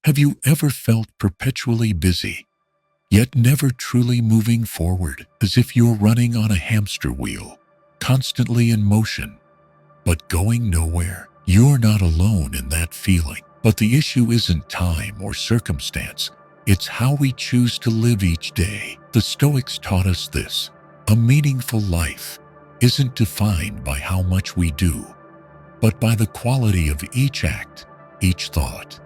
Have you ever felt perpetually busy, yet never truly moving forward, as if you're running on a hamster wheel, constantly in motion, but going nowhere? You're not alone in that feeling. But the issue isn't time or circumstance. It's how we choose to live each day. The Stoics taught us this. A meaningful life isn't defined by how much we do, but by the quality of each act, each thought.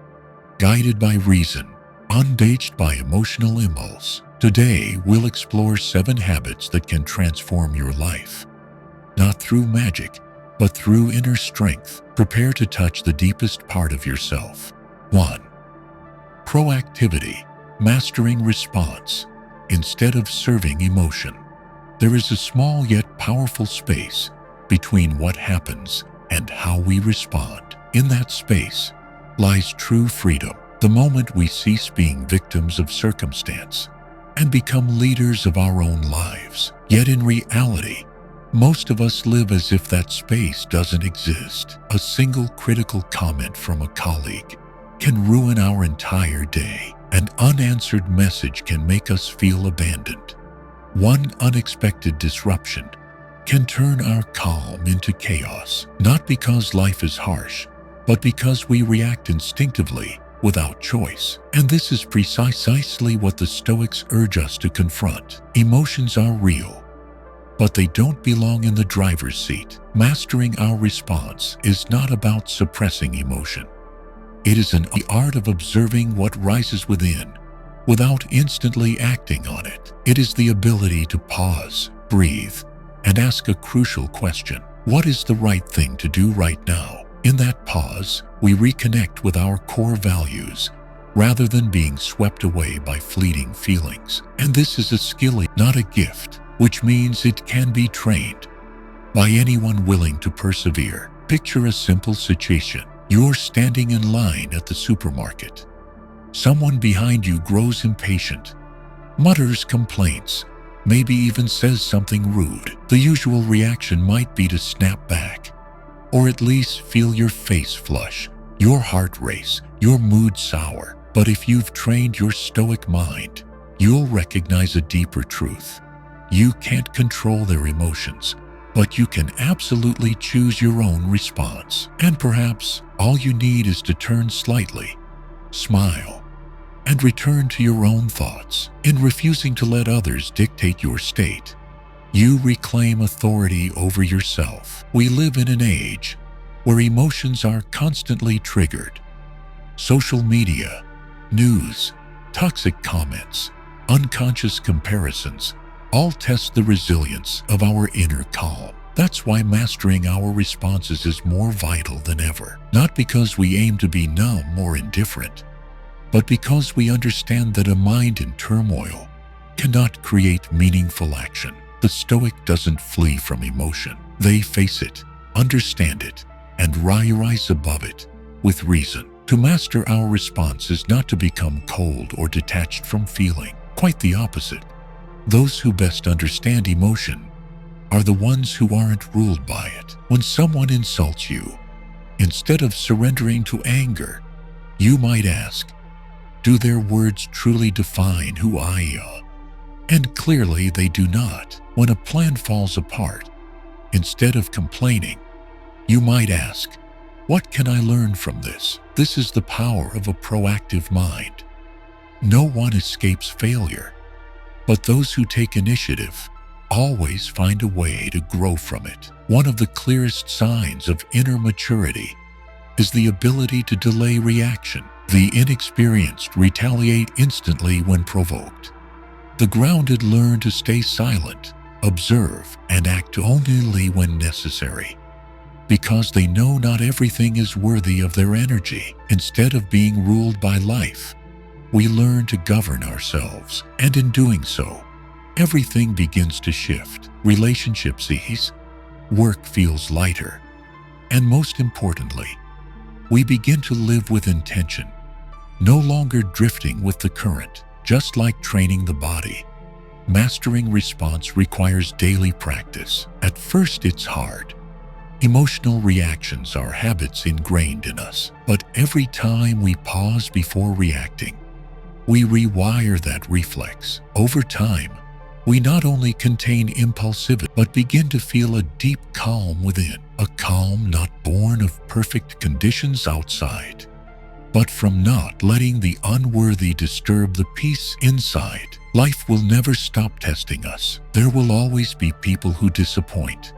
Guided by reason, untouched by emotional impulse. Today, we'll explore 7 habits that can transform your life. Not through magic, but through inner strength. Prepare to touch the deepest part of yourself. 1. Proactivity, mastering response instead of serving emotion. There is a small yet powerful space between what happens and how we respond. In that space lies true freedom, the moment we cease being victims of circumstance and become leaders of our own lives. Yet in reality, most of us live as if that space doesn't exist. A single critical comment from a colleague can ruin our entire day. An unanswered message can make us feel abandoned. One unexpected disruption can turn our calm into chaos, not because life is harsh, but because we react instinctively without choice. And this is precisely what the Stoics urge us to confront. Emotions are real, but they don't belong in the driver's seat. Mastering our response is not about suppressing emotion. It is the art of observing what rises within without instantly acting on it. It is the ability to pause, breathe, and ask a crucial question. What is the right thing to do right now? In that pause, we reconnect with our core values rather than being swept away by fleeting feelings. And this is a skill, not a gift, which means it can be trained by anyone willing to persevere. Picture a simple situation. You're standing in line at the supermarket. Someone behind you grows impatient, mutters complaints, maybe even says something rude. The usual reaction might be to snap back, or at least feel your face flush, your heart race, your mood sour. But if you've trained your stoic mind, you'll recognize a deeper truth. You can't control their emotions, but you can absolutely choose your own response. And perhaps all you need is to turn slightly, smile, and return to your own thoughts. In refusing to let others dictate your state, you reclaim authority over yourself. We live in an age where emotions are constantly triggered. Social media, news, toxic comments, unconscious comparisons, all test the resilience of our inner calm. That's why mastering our responses is more vital than ever. Not because we aim to be numb or indifferent, but because we understand that a mind in turmoil cannot create meaningful action. The Stoic doesn't flee from emotion. They face it, understand it, and rise above it with reason. To master our response is not to become cold or detached from feeling. Quite the opposite. Those who best understand emotion are the ones who aren't ruled by it. When someone insults you, instead of surrendering to anger, you might ask, do their words truly define who I am? And clearly they do not. When a plan falls apart, instead of complaining, you might ask, what can I learn from this? This is the power of a proactive mind. No one escapes failure, but those who take initiative always find a way to grow from it. One of the clearest signs of inner maturity is the ability to delay reaction. The inexperienced retaliate instantly when provoked. The grounded learn to stay silent, observe, and act only when necessary, because they know not everything is worthy of their energy. Instead of being ruled by life, we learn to govern ourselves, and in doing so, everything begins to shift. Relationships ease, work feels lighter, and most importantly, we begin to live with intention, no longer drifting with the current. Just like training the body, mastering response requires daily practice. At first it's hard. Emotional reactions are habits ingrained in us, but every time we pause before reacting, we rewire that reflex. Over time, we not only contain impulsivity, but begin to feel a deep calm within, a calm not born of perfect conditions outside, but from not letting the unworthy disturb the peace inside. Life will never stop testing us. There will always be people who disappoint,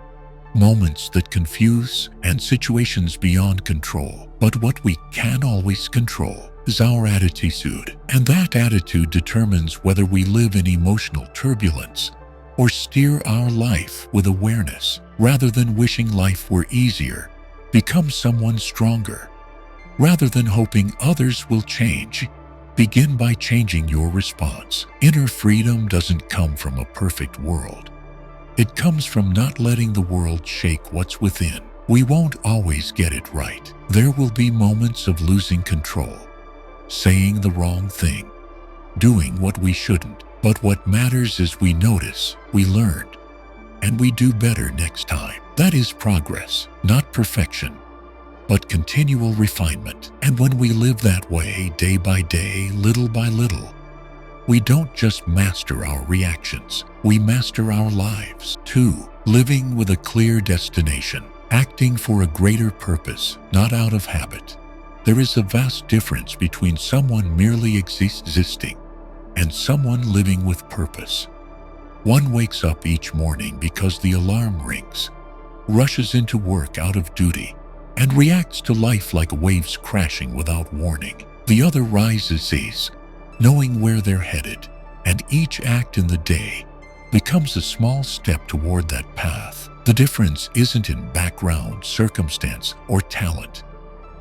moments that confuse, and situations beyond control. But what we can always control is our attitude, and that attitude determines whether we live in emotional turbulence or steer our life with awareness. Rather than wishing life were easier, become someone stronger. Rather than hoping others will change, begin by changing your response. Inner freedom doesn't come from a perfect world. It comes from not letting the world shake what's within. We won't always get it right. There will be moments of losing control, saying the wrong thing, doing what we shouldn't. But what matters is we notice, we learn, and we do better next time. That is progress, not perfection, but continual refinement. And when we live that way, day by day, little by little, we don't just master our reactions, we master our lives. 2. Living with a clear destination, acting for a greater purpose, not out of habit. There is a vast difference between someone merely existing and someone living with purpose. One wakes up each morning because the alarm rings, rushes into work out of duty, and reacts to life like waves crashing without warning. The other rises, knowing where they're headed, and each act in the day becomes a small step toward that path. The difference isn't in background, circumstance, or talent.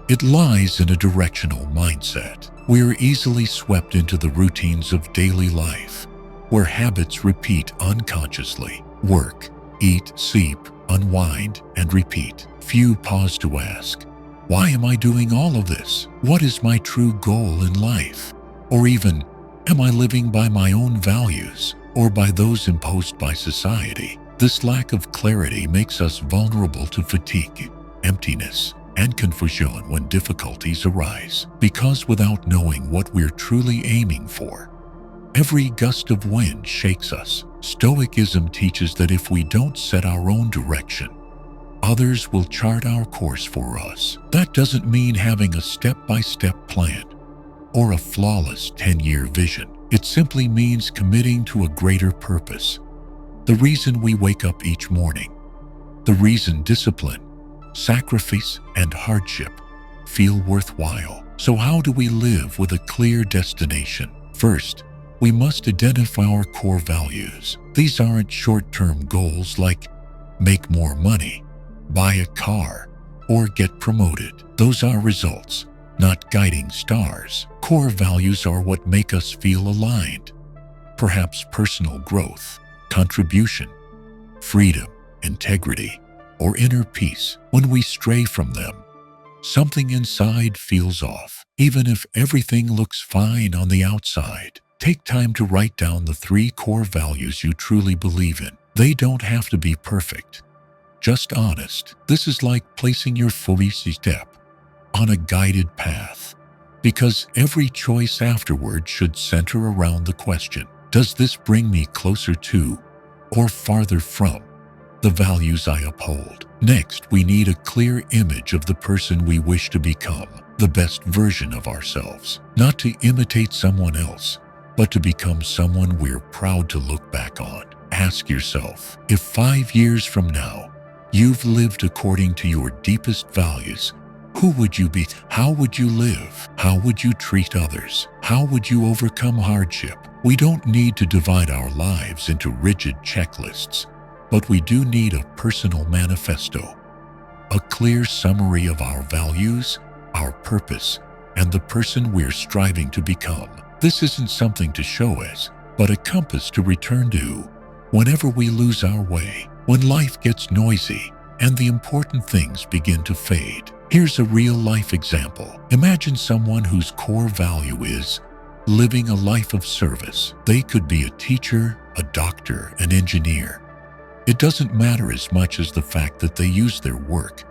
It lies in a directional mindset. We're easily swept into the routines of daily life, where habits repeat unconsciously. Work, eat, sleep, unwind, and repeat. Few pause to ask, why am I doing all of this? What is my true goal in life? Or even, am I living by my own values or by those imposed by society? This lack of clarity makes us vulnerable to fatigue, emptiness, and confusion when difficulties arise. Because without knowing what we're truly aiming for, every gust of wind shakes us. Stoicism teaches that if we don't set our own direction, others will chart our course for us. That doesn't mean having a step-by-step plan or a flawless 10-year vision. It simply means committing to a greater purpose. The reason we wake up each morning, the reason discipline, sacrifice, and hardship feel worthwhile. So how do we live with a clear destination? First, we must identify our core values. These aren't short-term goals like make more money, buy a car, or get promoted. Those are results, not guiding stars. Core values are what make us feel aligned. Perhaps personal growth, contribution, freedom, integrity, or inner peace. When we stray from them, something inside feels off. Even if everything looks fine on the outside, take time to write down the 3 core values you truly believe in. They don't have to be perfect, just honest. This is like placing your first step on a guided path, because every choice afterward should center around the question, does this bring me closer to or farther from the values I uphold? Next, we need a clear image of the person we wish to become, the best version of ourselves. Not to imitate someone else, but to become someone we're proud to look back on. Ask yourself, if 5 years from now, you've lived according to your deepest values, who would you be? How would you live? How would you treat others? How would you overcome hardship? We don't need to divide our lives into rigid checklists, but we do need a personal manifesto, a clear summary of our values, our purpose, and the person we're striving to become. This isn't something to show us, but a compass to return to whenever we lose our way, when life gets noisy and the important things begin to fade. Here's a real-life example. Imagine someone whose core value is living a life of service. They could be a teacher, a doctor, an engineer, It doesn't matter as much as the fact that they use their work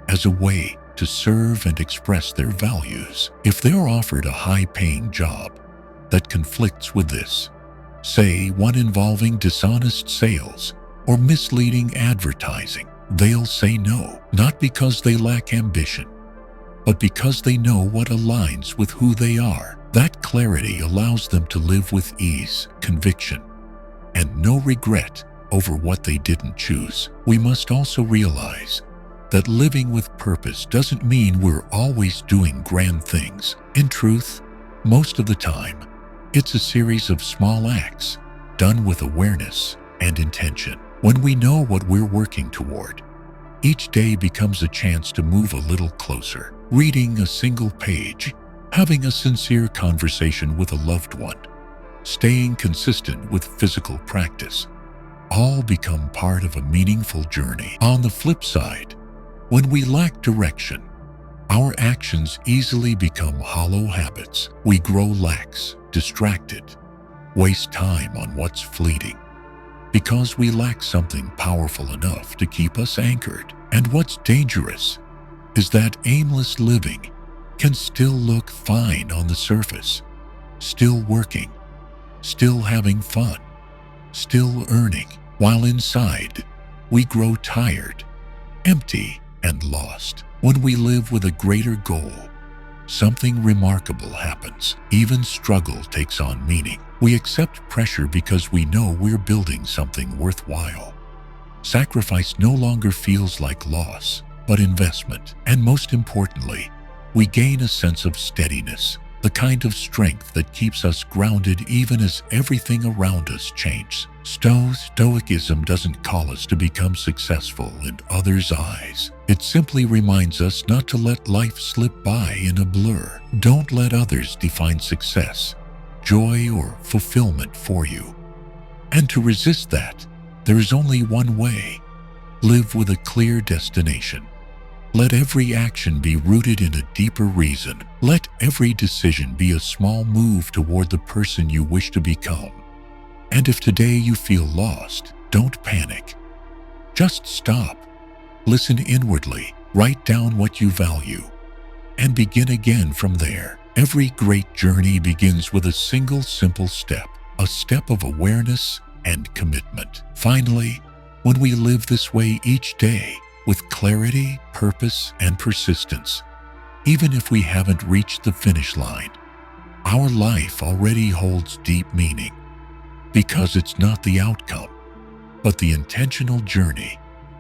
as a way to serve and express their values. If they're offered a high-paying job that conflicts with this, say one involving dishonest sales or misleading advertising, they'll say no, not because they lack ambition, but because they know what aligns with who they are. That clarity allows them to live with ease, conviction, and no regret over what they didn't choose. We must also realize that living with purpose doesn't mean we're always doing grand things. In truth, most of the time, it's a series of small acts done with awareness and intention. When we know what we're working toward, each day becomes a chance to move a little closer. Reading a single page, having a sincere conversation with a loved one, staying consistent with physical practice, all become part of a meaningful journey. On the flip side, when we lack direction, our actions easily become hollow habits. We grow lax, distracted, waste time on what's fleeting, because we lack something powerful enough to keep us anchored. And what's dangerous is that aimless living can still look fine on the surface, still working, still having fun, still earning, while inside we grow tired, empty, and lost. When we live with a greater goal, something remarkable happens. Even struggle takes on meaning. We accept pressure because we know we're building something worthwhile. Sacrifice no longer feels like loss, but investment. And most importantly, we gain a sense of steadiness, the kind of strength that keeps us grounded even as everything around us changes. Stoicism doesn't call us to become successful in others' eyes. It simply reminds us not to let life slip by in a blur. Don't let others define success, joy, or fulfillment for you. And to resist that, there is only one way. Live with a clear destination. Let every action be rooted in a deeper reason. Let every decision be a small move toward the person you wish to become. And if today you feel lost, don't panic. Just stop. Listen inwardly. Write down what you value, and begin again from there. Every great journey begins with a single simple step, a step of awareness and commitment. Finally, when we live this way each day, with clarity, purpose, and persistence, even if we haven't reached the finish line, our life already holds deep meaning, because it's not the outcome, but the intentional journey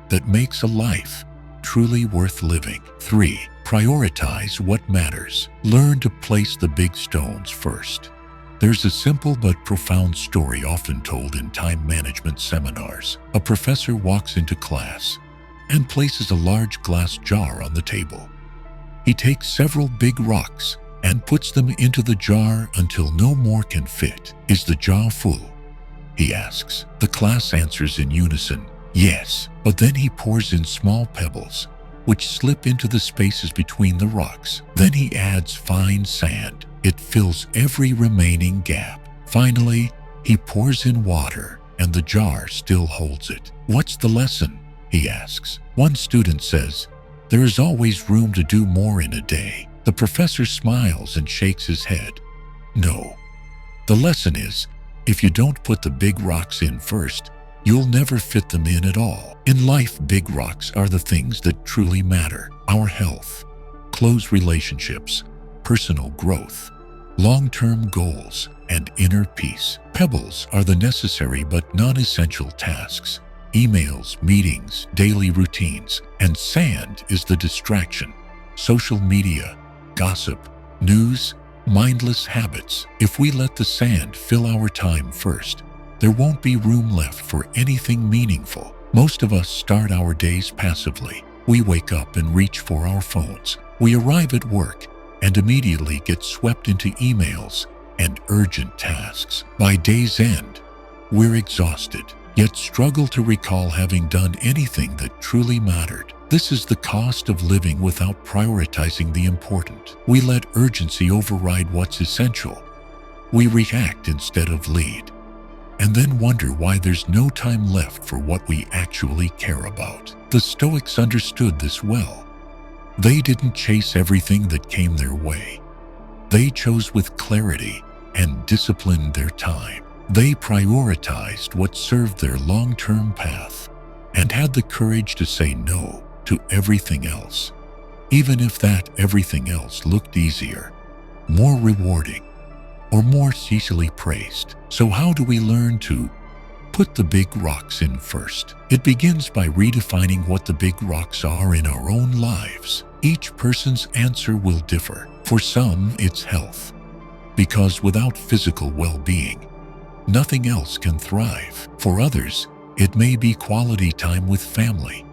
that makes a life truly worth living. 3. Prioritize what matters. Learn to place the big stones first. There's a simple but profound story often told in time management seminars. A professor walks into class and places a large glass jar on the table. He takes several big rocks and puts them into the jar until no more can fit. "Is the jar full?" he asks. The class answers in unison, "Yes." But then he pours in small pebbles, which slip into the spaces between the rocks. Then he adds fine sand. It fills every remaining gap. Finally, he pours in water, and the jar still holds it. "What's the lesson?" he asks. One student says, "There is always room to do more in a day." The professor smiles and shakes his head. "No. The lesson is, if you don't put the big rocks in first, you'll never fit them in at all." In life, big rocks are the things that truly matter: our health, close relationships, personal growth, long-term goals, and inner peace. Pebbles are the necessary but non-essential tasks: emails, meetings, daily routines. And sand is the distraction: social media, gossip, news, mindless habits. If we let the sand fill our time first, there won't be room left for anything meaningful. Most of us start our days passively. We wake up and reach for our phones. We arrive at work and immediately get swept into emails and urgent tasks. By day's end, we're exhausted, yet struggle to recall having done anything that truly mattered. This is the cost of living without prioritizing the important. We let urgency override what's essential. We react instead of lead. and then wonder why there's no time left for what we actually care about. The Stoics understood this well. They didn't chase everything that came their way. They chose with clarity and disciplined their time. They prioritized what served their long-term path and had the courage to say no to everything else, even if that everything else looked easier, more rewarding, or more easily praised. So how do we learn to put the big rocks in first? It begins by redefining what the big rocks are in our own lives. Each person's answer will differ. For some, it's health, because without physical well-being, nothing else can thrive. For others, it may be quality time with family,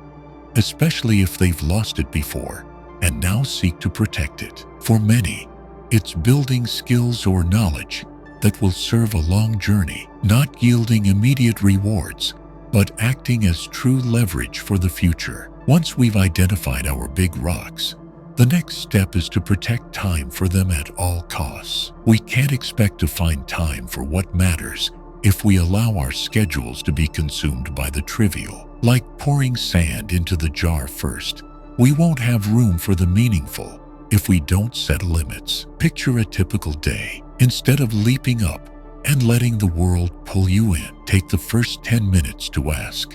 especially if they've lost it before and now seek to protect it. For many, it's building skills or knowledge that will serve a long journey, not yielding immediate rewards, but acting as true leverage for the future. Once we've identified our big rocks, the next step is to protect time for them at all costs. We can't expect to find time for what matters if we allow our schedules to be consumed by the trivial. Like pouring sand into the jar first, we won't have room for the meaningful if we don't set limits. Picture a typical day. Instead of leaping up and letting the world pull you in, take the first 10 minutes to ask,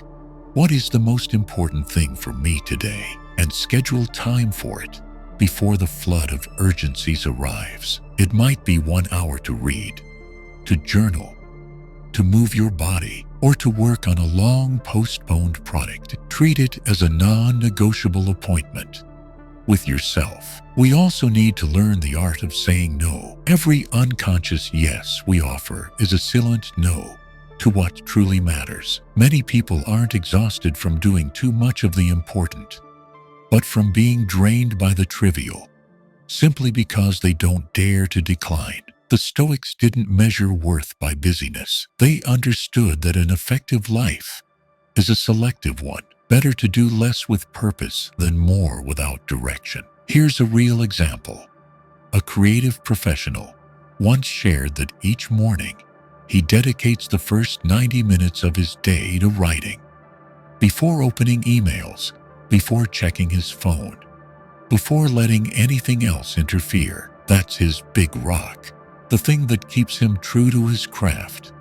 what is the most important thing for me today? And schedule time for it before the flood of urgencies arrives. It might be 1 hour to read, to journal, to move your body, or to work on a long postponed project. Treat it as a non-negotiable appointment with yourself. We also need to learn the art of saying no. Every unconscious yes we offer is a silent no to what truly matters. Many people aren't exhausted from doing too much of the important, but from being drained by the trivial, simply because they don't dare to decline. The Stoics didn't measure worth by busyness. They understood that an effective life is a selective one. Better to do less with purpose than more without direction. Here's a real example. A creative professional once shared that each morning he dedicates the first 90 minutes of his day to writing. Before opening emails, before checking his phone, before letting anything else interfere. That's his big rock. The thing that keeps him true to his craft,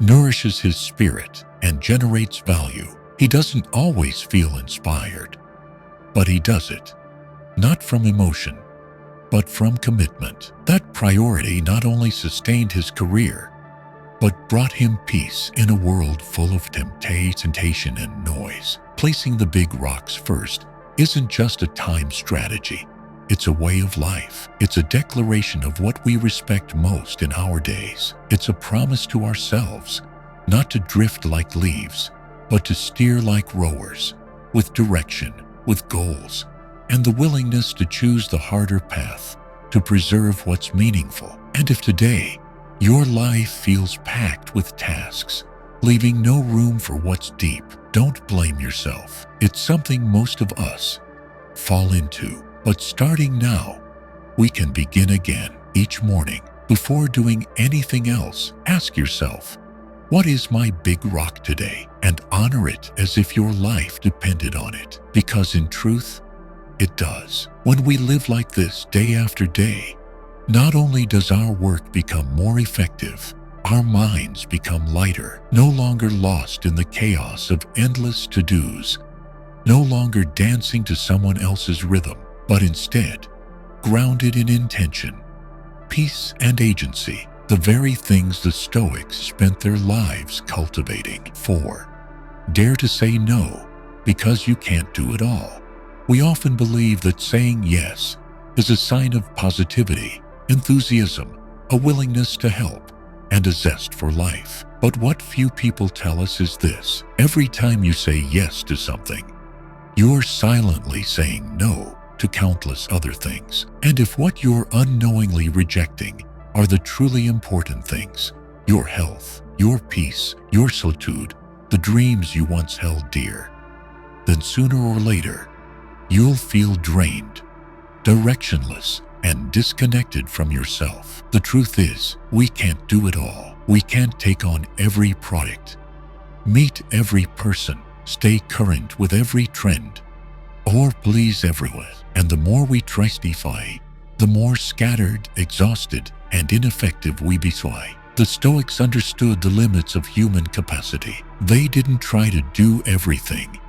nourishes his spirit, and generates value. He doesn't always feel inspired, but he does it, not from emotion, but from commitment. That priority not only sustained his career, but brought him peace in a world full of temptation and noise. Placing the big rocks first isn't just a time strategy. It's a way of life. It's a declaration of what we respect most in our days. It's a promise to ourselves not to drift like leaves, but to steer like rowers, with direction, with goals, and the willingness to choose the harder path to preserve what's meaningful. And if today your life feels packed with tasks, leaving no room for what's deep, don't blame yourself. It's something most of us fall into. But starting now, we can begin again. Each morning, before doing anything else, ask yourself, what is my big rock today? And honor it as if your life depended on it. Because in truth, it does. When we live like this day after day, not only does our work become more effective, our minds become lighter, no longer lost in the chaos of endless to-dos, no longer dancing to someone else's rhythm, but instead grounded in intention, peace, and agency, the very things the Stoics spent their lives cultivating. 4. Dare to say no, because you can't do it all. We often believe that saying yes is a sign of positivity, enthusiasm, a willingness to help, and a zest for life. But what few people tell us is this: every time you say yes to something, you're silently saying no to countless other things. And if what you're unknowingly rejecting are the truly important things, your health, your peace, your solitude, the dreams you once held dear, then sooner or later, you'll feel drained, directionless, and disconnected from yourself. The truth is, we can't do it all. We can't take on every product, meet every person, stay current with every trend, or please everyone. And the more we tristify, the more scattered, exhausted, and ineffective we become. The Stoics understood the limits of human capacity. They didn't try to do everything.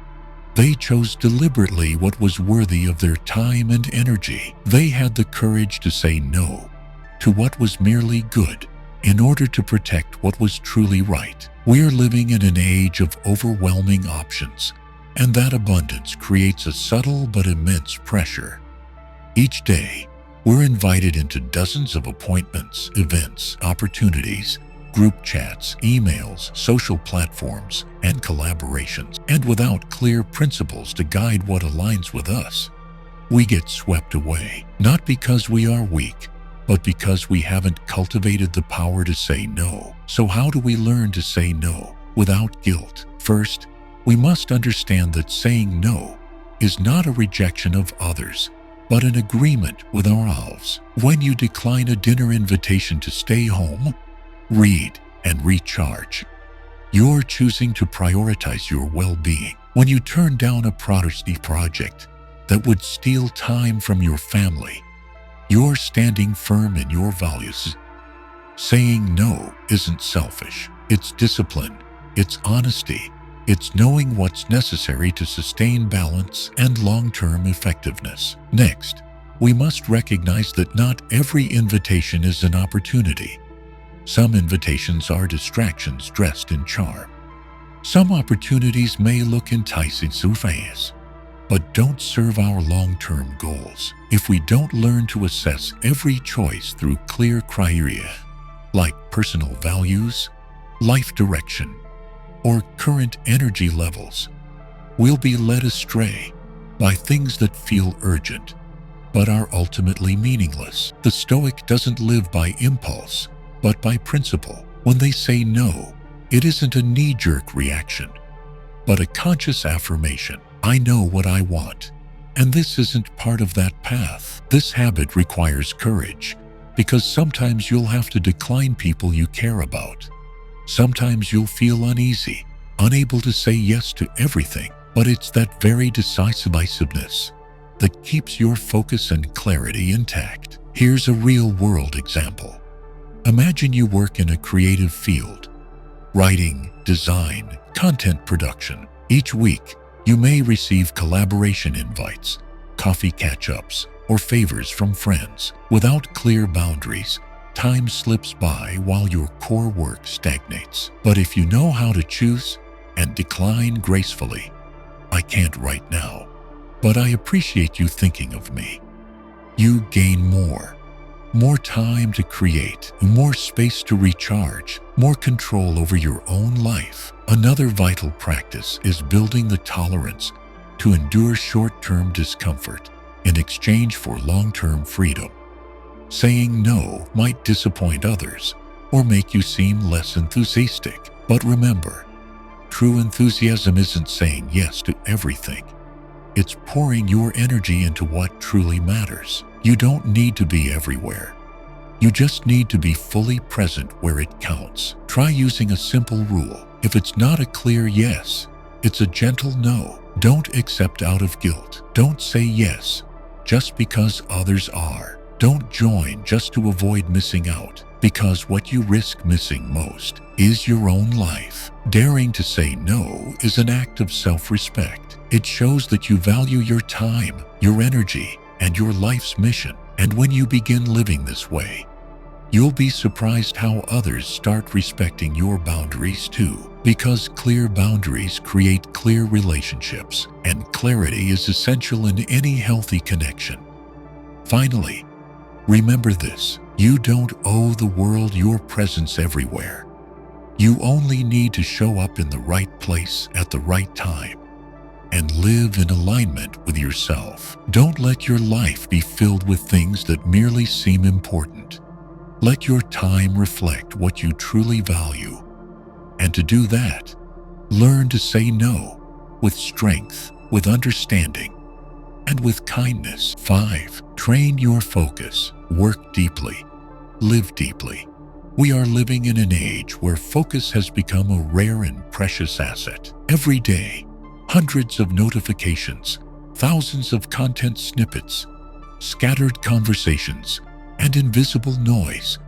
They chose deliberately what was worthy of their time and energy. They had the courage to say no to what was merely good in order to protect what was truly right. We're living in an age of overwhelming options, and that abundance creates a subtle but immense pressure. Each day, we're invited into dozens of appointments, events, opportunities, group chats, emails, social platforms, and collaborations. And without clear principles to guide what aligns with us, we get swept away, not because we are weak, but because we haven't cultivated the power to say no. So how do we learn to say no without guilt? First, we must understand that saying no is not a rejection of others, but an agreement with ourselves. When you decline a dinner invitation to stay home, read, and recharge, you're choosing to prioritize your well-being. When you turn down a productive project that would steal time from your family, you're standing firm in your values. Saying no isn't selfish. It's discipline. It's honesty. It's knowing what's necessary to sustain balance and long-term effectiveness. Next, we must recognize that not every invitation is an opportunity. Some invitations are distractions dressed in charm. Some opportunities may look enticing so fast, but don't serve our long-term goals. If we don't learn to assess every choice through clear criteria, like personal values, life direction, or current energy levels, we'll be led astray by things that feel urgent, but are ultimately meaningless. The Stoic doesn't live by impulse, but by principle. When they say no, it isn't a knee-jerk reaction, but a conscious affirmation. I know what I want, and this isn't part of that path. This habit requires courage, because sometimes you'll have to decline people you care about. Sometimes you'll feel uneasy, unable to say yes to everything, but it's that very decisiveness that keeps your focus and clarity intact. Here's a real-world example. Imagine you work in a creative field, writing, design, content production. Each week, you may receive collaboration invites, coffee catch-ups, or favors from friends. Without clear boundaries, time slips by while your core work stagnates. But if you know how to choose and decline gracefully, I can't right now, but I appreciate you thinking of me, you gain more time to create, more space to recharge, more control over your own life. Another vital practice is building the tolerance to endure short-term discomfort in exchange for long-term freedom. Saying no might disappoint others or make you seem less enthusiastic. But remember, true enthusiasm isn't saying yes to everything. It's pouring your energy into what truly matters. You don't need to be everywhere. You just need to be fully present where it counts. Try using a simple rule. If it's not a clear yes, it's a gentle no. Don't accept out of guilt. Don't say yes just because others are. Don't join just to avoid missing out, because what you risk missing most is your own life. Daring to say no is an act of self-respect. It shows that you value your time, your energy, and your life's mission. And when you begin living this way, you'll be surprised how others start respecting your boundaries too. Because clear boundaries create clear relationships, and clarity is essential in any healthy connection. Finally, remember this: you don't owe the world your presence everywhere. You only need to show up in the right place at the right time and live in alignment with yourself. Don't let your life be filled with things that merely seem important. Let your time reflect what you truly value. And to do that, learn to say no with strength, with understanding, and with kindness. 5. Train your focus, work deeply, live deeply. We are living in an age where focus has become a rare and precious asset. Every day, hundreds of notifications, thousands of content snippets, scattered conversations, and invisible noise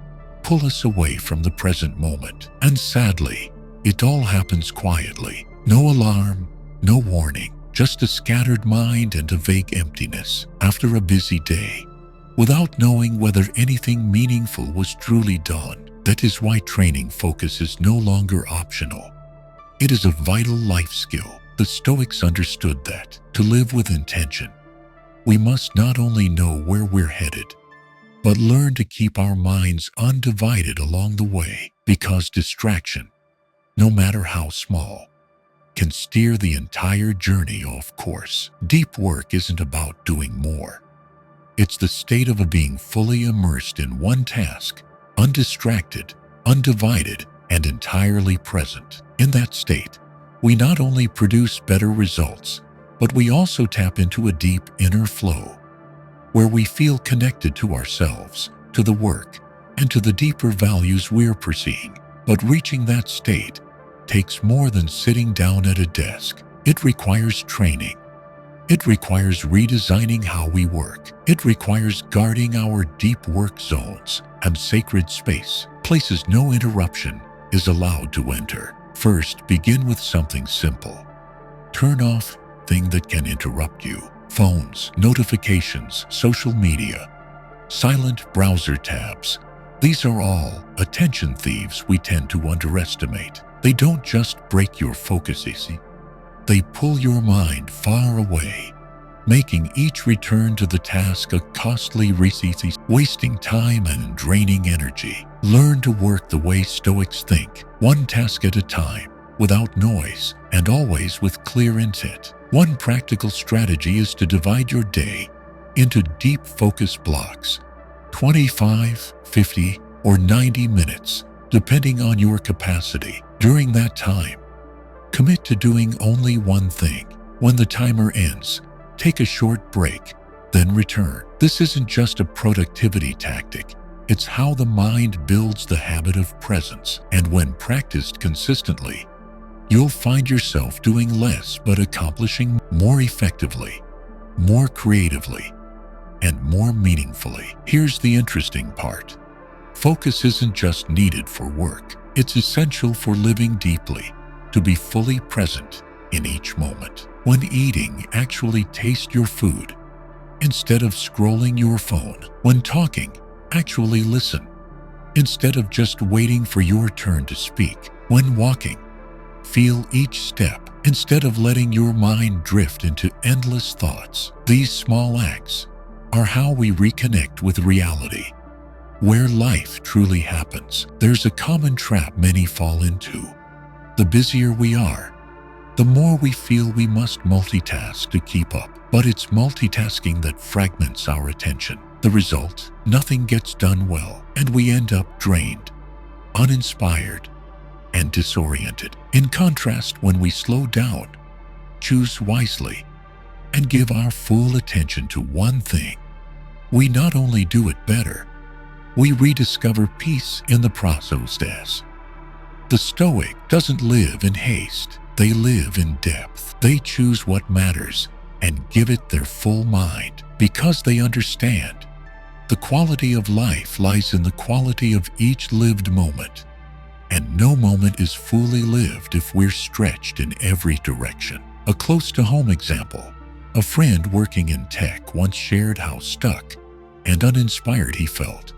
pull us away from the present moment. And sadly, it all happens quietly. No alarm, no warning, just a scattered mind and a vague emptiness after a busy day, without knowing whether anything meaningful was truly done. That is why training focus is no longer optional. It is a vital life skill. The Stoics understood that to live with intention, we must not only know where we're headed, but learn to keep our minds undivided along the way, because distraction, no matter how small, can steer the entire journey off course. Deep work isn't about doing more. It's the state of being fully immersed in one task, undistracted, undivided, and entirely present. In that state, we not only produce better results, but we also tap into a deep inner flow, where we feel connected to ourselves, to the work, and to the deeper values we're pursuing. But reaching that state takes more than sitting down at a desk. It requires training. It requires redesigning how we work. It requires guarding our deep work zones and sacred space, places no interruption is allowed to enter. First, begin with something simple. Turn off things that can interrupt you. Phones, notifications, social media, silent browser tabs. These are all attention thieves we tend to underestimate. They don't just break your focus easy. They pull your mind far away, making each return to the task a costly receipt, wasting time and draining energy. Learn to work the way Stoics think, one task at a time, without noise, and always with clear intent. One practical strategy is to divide your day into deep focus blocks, 25, 50, or 90 minutes, depending on your capacity. During that time, commit to doing only one thing. When the timer ends, take a short break, then return. This isn't just a productivity tactic. It's how the mind builds the habit of presence. And when practiced consistently, you'll find yourself doing less but accomplishing more effectively, more creatively, and more meaningfully. Here's the interesting part. Focus isn't just needed for work. It's essential for living deeply, to be fully present in each moment. When eating, actually taste your food instead of scrolling your phone. When talking, actually listen instead of just waiting for your turn to speak. When walking, feel each step instead of letting your mind drift into endless thoughts. These small acts are how we reconnect with reality, where life truly happens. There's a common trap many fall into. The busier we are, the more we feel we must multitask to keep up. But it's multitasking that fragments our attention. The result? Nothing gets done well, and we end up drained, uninspired, and disoriented. In contrast, when we slow down, choose wisely, and give our full attention to one thing, we not only do it better, we rediscover peace in the process. The Stoic doesn't live in haste. They live in depth. They choose what matters and give it their full mind, because they understand the quality of life lies in the quality of each lived moment, and no moment is fully lived if we're stretched in every direction. A close-to-home example: a friend working in tech once shared how stuck and uninspired he felt,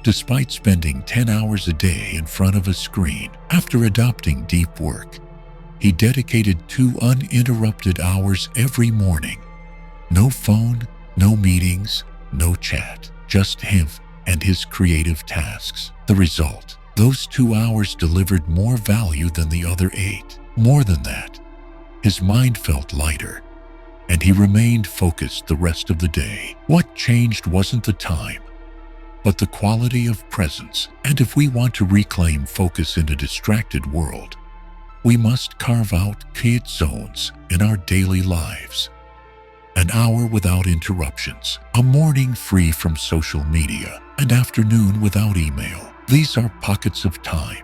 despite spending 10 hours a day in front of a screen. After adopting deep work, he dedicated 2 uninterrupted hours every morning. No phone, no meetings, no chat, just him and his creative tasks. The result? Those 2 hours delivered more value than the other 8. More than that, his mind felt lighter, and he remained focused the rest of the day. What changed wasn't the time, but the quality of presence. And if we want to reclaim focus in a distracted world, we must carve out quiet zones in our daily lives. an hour without interruptions, a morning free from social media, an afternoon without email. These are pockets of time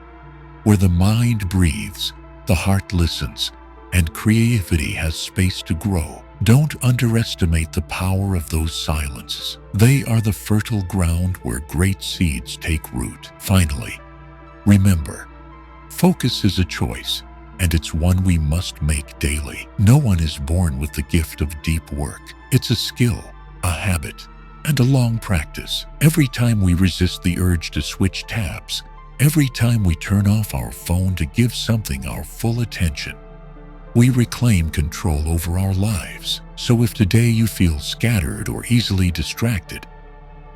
where the mind breathes, the heart listens, and creativity has space to grow. Don't underestimate the power of those silences. They are the fertile ground where great seeds take root. Finally, remember, focus is a choice, and it's one we must make daily. No one is born with the gift of deep work. It's a skill, a habit, and a long practice. Every time we resist the urge to switch tabs, every time we turn off our phone to give something our full attention, we reclaim control over our lives. So if today you feel scattered or easily distracted,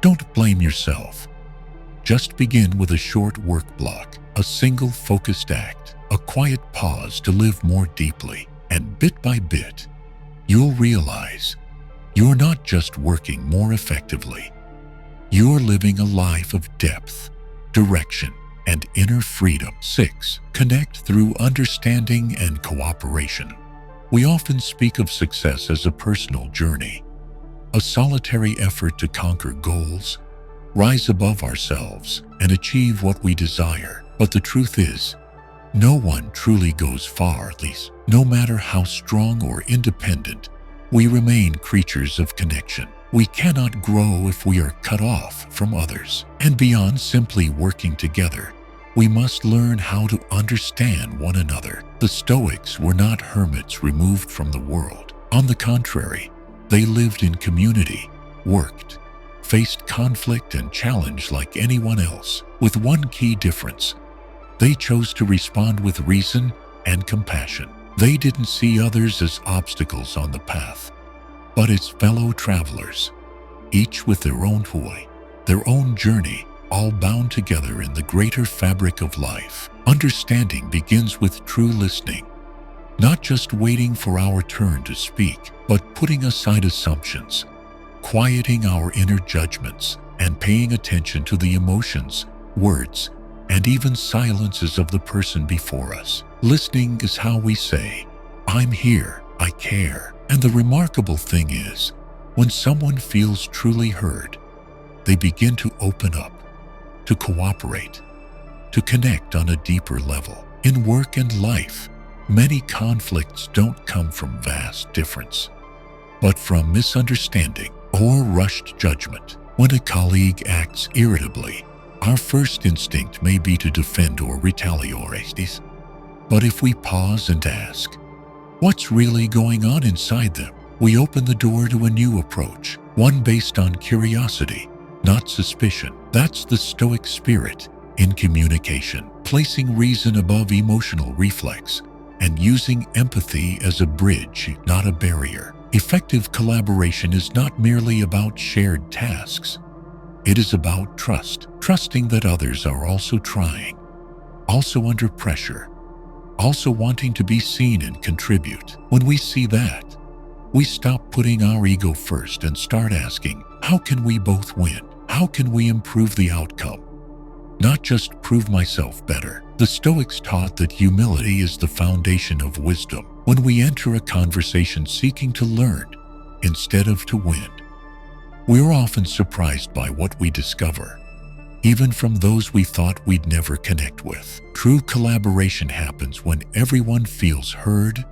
don't blame yourself. Just begin with a short work block, a single focused act, a quiet pause to live more deeply. And bit by bit, you'll realize you're not just working more effectively. You're living a life of depth, direction, and inner freedom. 6. Connect through understanding and cooperation. We often speak of success as a personal journey, a solitary effort to conquer goals, rise above ourselves, and achieve what we desire. But the truth is, no one truly goes far, at least. No matter how strong or independent, we remain creatures of connection. We cannot grow if we are cut off from others. And beyond simply working together, we must learn how to understand one another. The Stoics were not hermits removed from the world. On the contrary, they lived in community, worked, faced conflict and challenge like anyone else, with one key difference. They chose to respond with reason and compassion. They didn't see others as obstacles on the path, but as fellow travelers, each with their own way, their own journey, all bound together in the greater fabric of life. Understanding begins with true listening, not just waiting for our turn to speak, but putting aside assumptions, quieting our inner judgments, and paying attention to the emotions, words, and even silences of the person before us. Listening is how we say, "I'm here, I care." And the remarkable thing is, when someone feels truly heard, they begin to open up, to cooperate, to connect on a deeper level. In work and life, many conflicts don't come from vast difference, but from misunderstanding or rushed judgment. When a colleague acts irritably, our first instinct may be to defend or retaliate. But if we pause and ask, what's really going on inside them, we open the door to a new approach, one based on curiosity, not suspicion. That's the Stoic spirit in communication, placing reason above emotional reflex and using empathy as a bridge, not a barrier. Effective collaboration is not merely about shared tasks. It is about trust, trusting that others are also trying, also under pressure, also wanting to be seen and contribute. When we see that, we stop putting our ego first and start asking, how can we both win? How can we improve the outcome? Not just prove myself better. The Stoics taught that humility is the foundation of wisdom. When we enter a conversation seeking to learn instead of to win, we're often surprised by what we discover, even from those we thought we'd never connect with. True collaboration happens when everyone feels heard,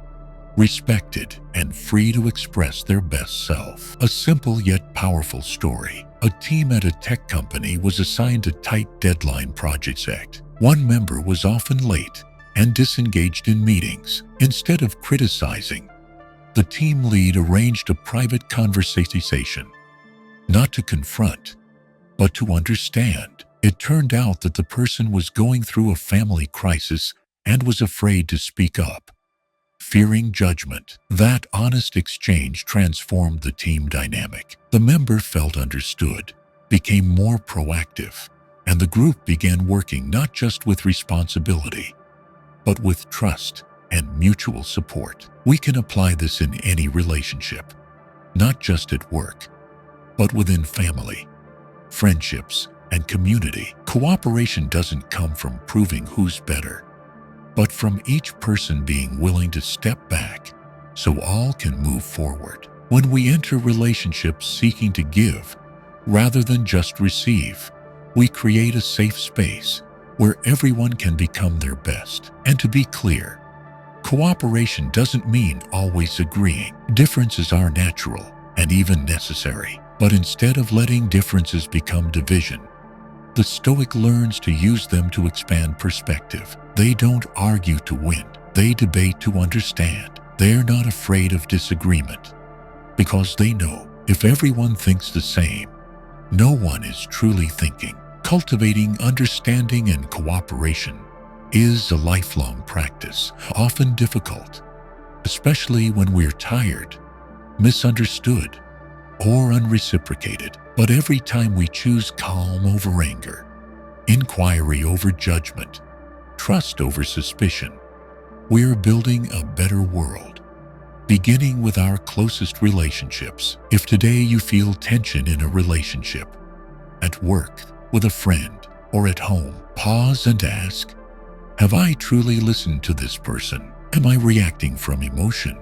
respected, and free to express their best self. A simple yet powerful story. A team at a tech company was assigned a tight deadline project. One member was often late and disengaged in meetings. Instead of criticizing, the team lead arranged a private conversation, not to confront, but to understand. It turned out that the person was going through a family crisis and was afraid to speak up, fearing judgment. That honest exchange transformed the team dynamic. The member felt understood, became more proactive, and the group began working not just with responsibility, but with trust and mutual support. We can apply this in any relationship, not just at work, but within family, friendships, and community. Cooperation doesn't come from proving who's better, but from each person being willing to step back so all can move forward. When we enter relationships seeking to give rather than just receive, we create a safe space where everyone can become their best. And to be clear, cooperation doesn't mean always agreeing. Differences are natural and even necessary. But instead of letting differences become division, the Stoic learns to use them to expand perspective. They don't argue to win. They debate to understand. They're not afraid of disagreement because they know if everyone thinks the same, no one is truly thinking. Cultivating understanding and cooperation is a lifelong practice, often difficult, especially when we're tired, misunderstood, or unreciprocated. But every time we choose calm over anger, inquiry over judgment, trust over suspicion, we're building a better world, beginning with our closest relationships. If today you feel tension in a relationship, at work, with a friend, or at home, pause and ask, have I truly listened to this person? Am I reacting from emotion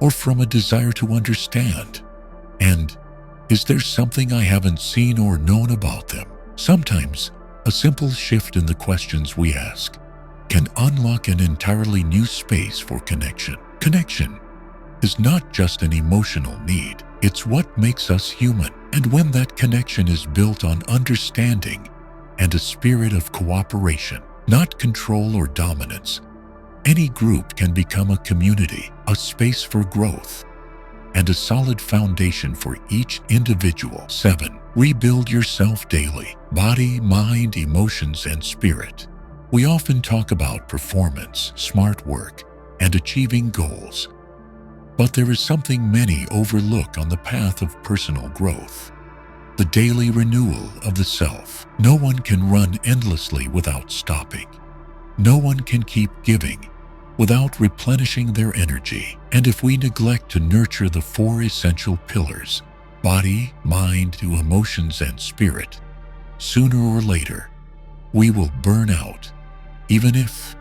or from a desire to understand? And is there something I haven't seen or known about them? Sometimes, a simple shift in the questions we ask can unlock an entirely new space for connection. Connection is not just an emotional need, it's what makes us human. And when that connection is built on understanding and a spirit of cooperation, not control or dominance, any group can become a community, a space for growth, and a solid foundation for each individual. 7. Rebuild yourself daily. Body, mind, emotions, and spirit. We often talk about performance, smart work, and achieving goals. But there is something many overlook on the path of personal growth: the daily renewal of the self. No one can run endlessly without stopping. No one can keep giving without replenishing their energy. And if we neglect to nurture the 4 essential pillars, body, mind, emotions, and spirit, sooner or later, we will burn out, even if,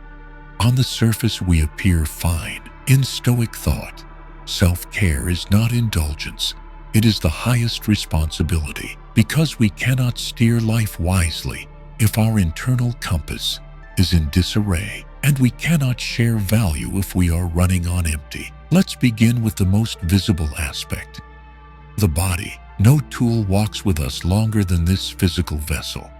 on the surface, we appear fine. In Stoic thought, self-care is not indulgence. It is the highest responsibility, because we cannot steer life wisely if our internal compass is in disarray, and we cannot share value if we are running on empty. Let's begin with the most visible aspect: the body. No tool walks with us longer than this physical vessel.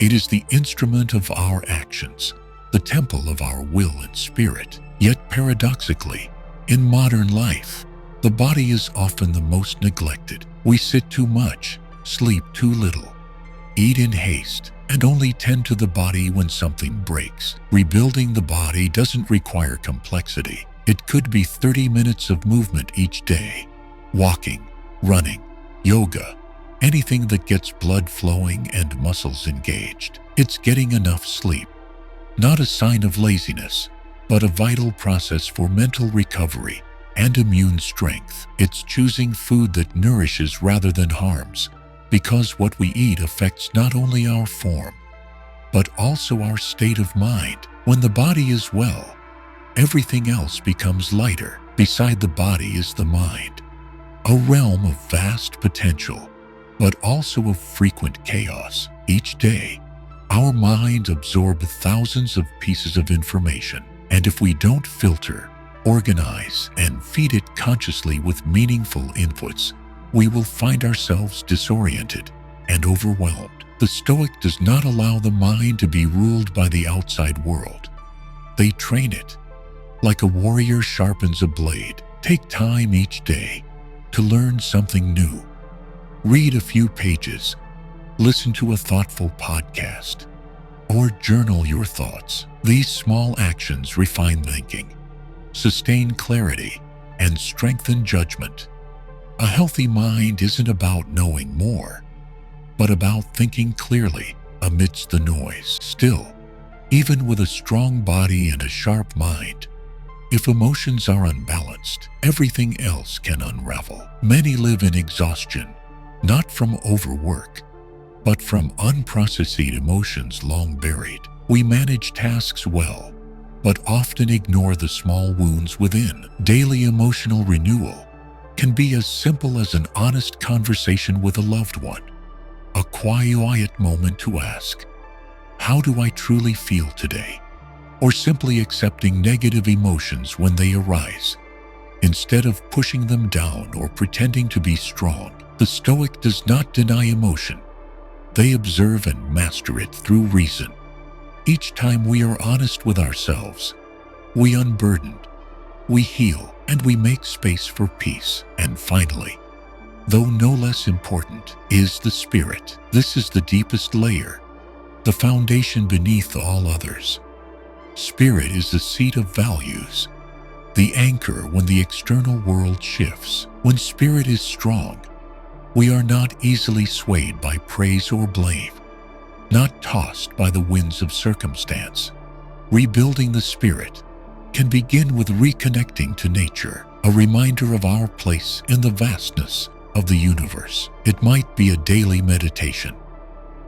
It is the instrument of our actions, the temple of our will and spirit. Yet paradoxically, in modern life, the body is often the most neglected. We sit too much, sleep too little, eat in haste, and only tend to the body when something breaks. Rebuilding the body doesn't require complexity. It could be 30 minutes of movement each day: walking, running, yoga, anything that gets blood flowing and muscles engaged. It's getting enough sleep, not a sign of laziness, but a vital process for mental recovery and immune strength. It's choosing food that nourishes rather than harms, because what we eat affects not only our form, but also our state of mind. When the body is well, everything else becomes lighter. Beside the body is the mind, a realm of vast potential, but also of frequent chaos. Each day, our minds absorb thousands of pieces of information, and if we don't filter, organize, and feed it consciously with meaningful inputs, we will find ourselves disoriented and overwhelmed. The Stoic does not allow the mind to be ruled by the outside world. They train it. Like a warrior sharpens a blade, take time each day to learn something new. Read a few pages, listen to a thoughtful podcast, or journal your thoughts. These small actions refine thinking, sustain clarity, and strengthen judgment. A healthy mind isn't about knowing more, but about thinking clearly amidst the noise. Still, even with a strong body and a sharp mind, if emotions are unbalanced, everything else can unravel. Many live in exhaustion, not from overwork, but from unprocessed emotions long buried. We manage tasks well, but often ignore the small wounds within. Daily emotional renewal can be as simple as an honest conversation with a loved one, a quiet moment to ask, "How do I truly feel today?" or simply accepting negative emotions when they arise. Instead of pushing them down or pretending to be strong, the Stoic does not deny emotion. They observe and master it through reason. Each time we are honest with ourselves, we unburden, we heal, and we make space for peace. And finally, though no less important, is the spirit. This is the deepest layer, the foundation beneath all others. Spirit is the seat of values, the anchor when the external world shifts. When spirit is strong, we are not easily swayed by praise or blame, not tossed by the winds of circumstance. Rebuilding the spirit can begin with reconnecting to nature, a reminder of our place in the vastness of the universe. It might be a daily meditation,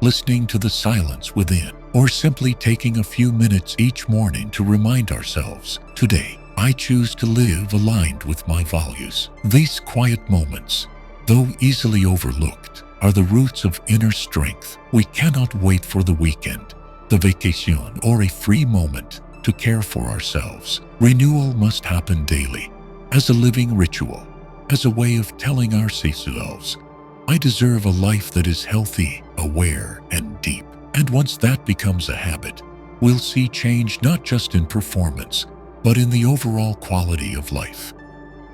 listening to the silence within, or simply taking a few minutes each morning to remind ourselves, "Today, I choose to live aligned with my values." These quiet moments, though easily overlooked, are the roots of inner strength. We cannot wait for the weekend, the vacation, or a free moment to care for ourselves. Renewal must happen daily, as a living ritual, as a way of telling ourselves, "I deserve a life that is healthy, aware, and deep." And once that becomes a habit, we'll see change not just in performance, but in the overall quality of life.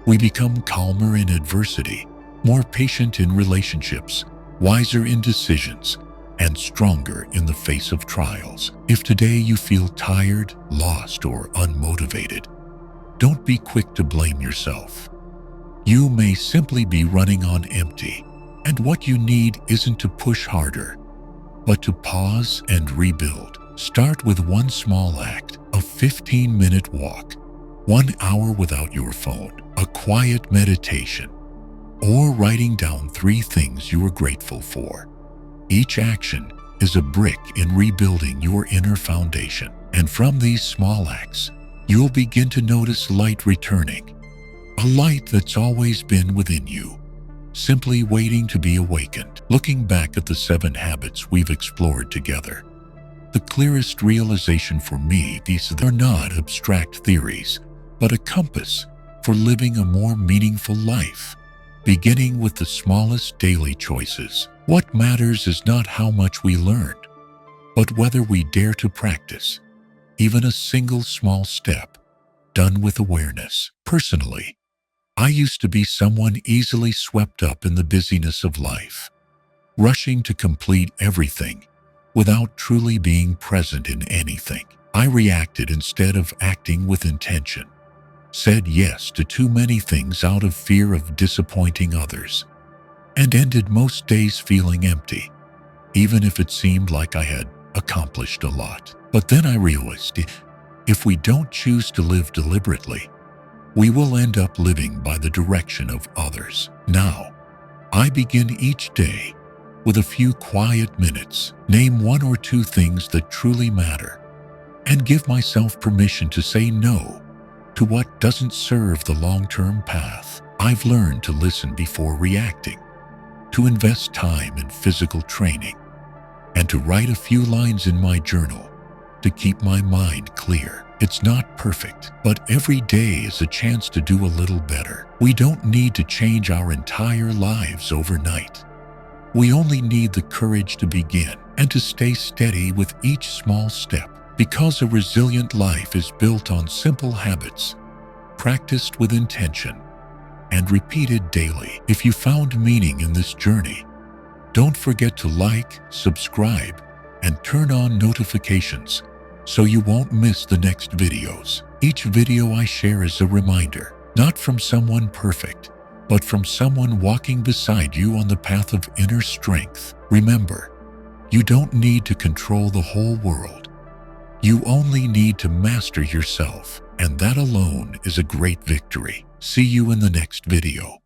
We become calmer in adversity, more patient in relationships, wiser in decisions, and stronger in the face of trials. If today you feel tired, lost, or unmotivated, don't be quick to blame yourself. You may simply be running on empty, and what you need isn't to push harder, but to pause and rebuild. Start with one small act, a 15-minute walk, 1 hour without your phone, a quiet meditation, or writing down 3 things you are grateful for. Each action is a brick in rebuilding your inner foundation. And from these small acts, you'll begin to notice light returning, a light that's always been within you, simply waiting to be awakened. Looking back at the 7 habits we've explored together, the clearest realization for me, these are not abstract theories, but a compass for living a more meaningful life, beginning with the smallest daily choices. What matters is not how much we learned, but whether we dare to practice even a single small step done with awareness. Personally, I used to be someone easily swept up in the busyness of life, rushing to complete everything without truly being present in anything. I reacted instead of acting with intention, said yes to too many things out of fear of disappointing others, and ended most days feeling empty, even if it seemed like I had accomplished a lot. But then I realized, if we don't choose to live deliberately, we will end up living by the direction of others. Now, I begin each day with a few quiet minutes, name 1 or 2 things that truly matter, and give myself permission to say no to what doesn't serve the long-term path. I've learned to listen before reacting, to invest time in physical training, and to write a few lines in my journal to keep my mind clear. It's not perfect, but every day is a chance to do a little better. We don't need to change our entire lives overnight. We only need the courage to begin and to stay steady with each small step, because a resilient life is built on simple habits, practiced with intention, and repeated daily. If you found meaning in this journey, don't forget to like, subscribe, and turn on notifications so you won't miss the next videos. Each video I share is a reminder, not from someone perfect, but from someone walking beside you on the path of inner strength. Remember, you don't need to control the whole world. You only need to master yourself, and that alone is a great victory. See you in the next video.